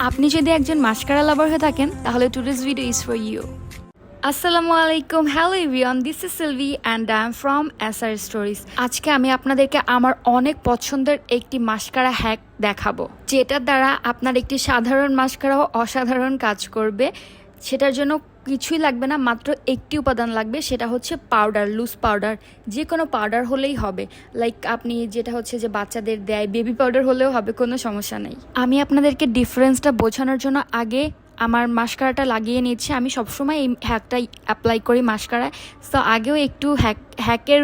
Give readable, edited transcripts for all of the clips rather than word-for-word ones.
আপনি যদি একজন মাস্কারা লাভার হয়ে থাকেন তাহলে today's video is for you. আসসালামু আলাইকুম, hello everyone, this is Silvi and I am from SR stories. আজকে আমি আপনাদেরকে আমার অনেক পছন্দের একটি মাস্কারা হ্যাক দেখাবো, যেটার দ্বারা আপনার একটি সাধারণ মাস্কারাও অসাধারণ কাজ করবে। সেটার জন্য কিছুই লাগবে না, মাত্র একটি উপাদান লাগবে, সেটা হচ্ছে পাউডার, লুজ পাউডার। যে কোনো পাউডার হলেই হবে, লাইক আপনি যেটা হচ্ছে যে বাচ্চাদের দেয় বেবি পাউডার হলেও হবে, কোনো সমস্যা নেই। আমি আপনাদেরকে ডিফারেন্সটা বোঝানোর জন্য আগে আমার মাস্কারাটা লাগিয়ে নিচ্ছি। আমি সবসময় এই হ্যাকটাই অ্যাপ্লাই করি মাস্কারায়, তো আগেও একটু হ্যাকের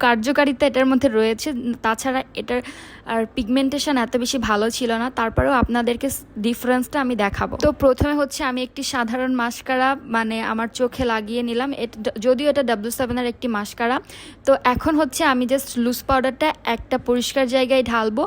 কার্যকারিতা এটার মধ্যে রয়েছে। তাছাড়া এটার আর পিগমেন্টেশন এত বেশি ভালো ছিল না, তারপরেও আপনাদেরকে ডিফারেন্সটা আমি দেখাবো। তো প্রথমে হচ্ছে আমি একটি সাধারণ মাস্কারা মানে আমার চোখে লাগিয়ে নিলাম, যদিও এটা W7-এর একটি মাস্কারা। তো এখন হচ্ছে আমি জাস্ট লুজ পাউডারটা একটা পরিষ্কার জায়গায় ঢালবো।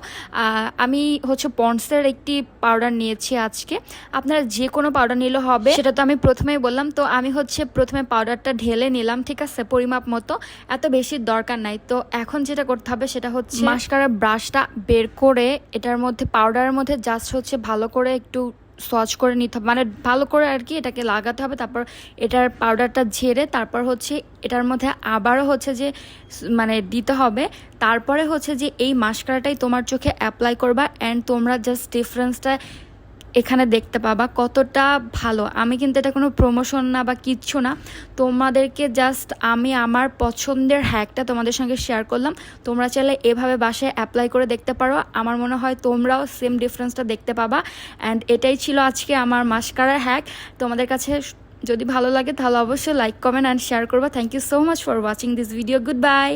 আমি হচ্ছে পন্ডসের একটি পাউডার নিয়েছি আজকে, আপনারা যে কোনো পাউডার নিলে হবে, সেটা তো আমি প্রথমেই বললাম। তো আমি হচ্ছে প্রথমে পাউডারটা ঢেলে নিলাম, ঠিক আছে, পরিমাপ মতো, এত বেশি দরকার নাই। তো এখন যেটা করতে হবে সেটা হচ্ছে মাস্কারার ব্রাশটা বের করে এটার মধ্যে পাউডারের মধ্যে জাস্ট হচ্ছে ভালো করে একটু সচ করে নিতে হবে, মানে ভালো করে আর কি এটাকে লাগাতে হবে। তারপর এটার পাউডারটা ঝেড়ে তারপর হচ্ছে এটার মধ্যে আবারও হচ্ছে যে মানে দিতে হবে। তারপরে হচ্ছে যে এই মাস্কারাটাই তোমার চোখে অ্যাপ্লাই করবা, অ্যান্ড তোমরা জাস্ট ডিফারেন্সটা এখানে দেখতে পাবা কতটা ভালো। আমি কিন্তু এটা কোনো প্রমোশন না বা কিচ্ছু না, তোমাদেরকে জাস্ট আমি আমার পছন্দের হ্যাকটা তোমাদের সঙ্গে শেয়ার করলাম। তোমরা চাইলে এভাবে বাসায় অ্যাপ্লাই করে দেখতে পারো, আমার মনে হয় তোমরাও সেম ডিফারেন্সটা দেখতে পাবা। অ্যান্ড এটাই ছিল আজকে আমার মাস্কারার হ্যাক। তোমাদের কাছে যদি ভালো লাগে তাহলে অবশ্যই লাইক, কমেন্ট অ্যান্ড শেয়ার করবা। Thank you so much for watching this video. Good by.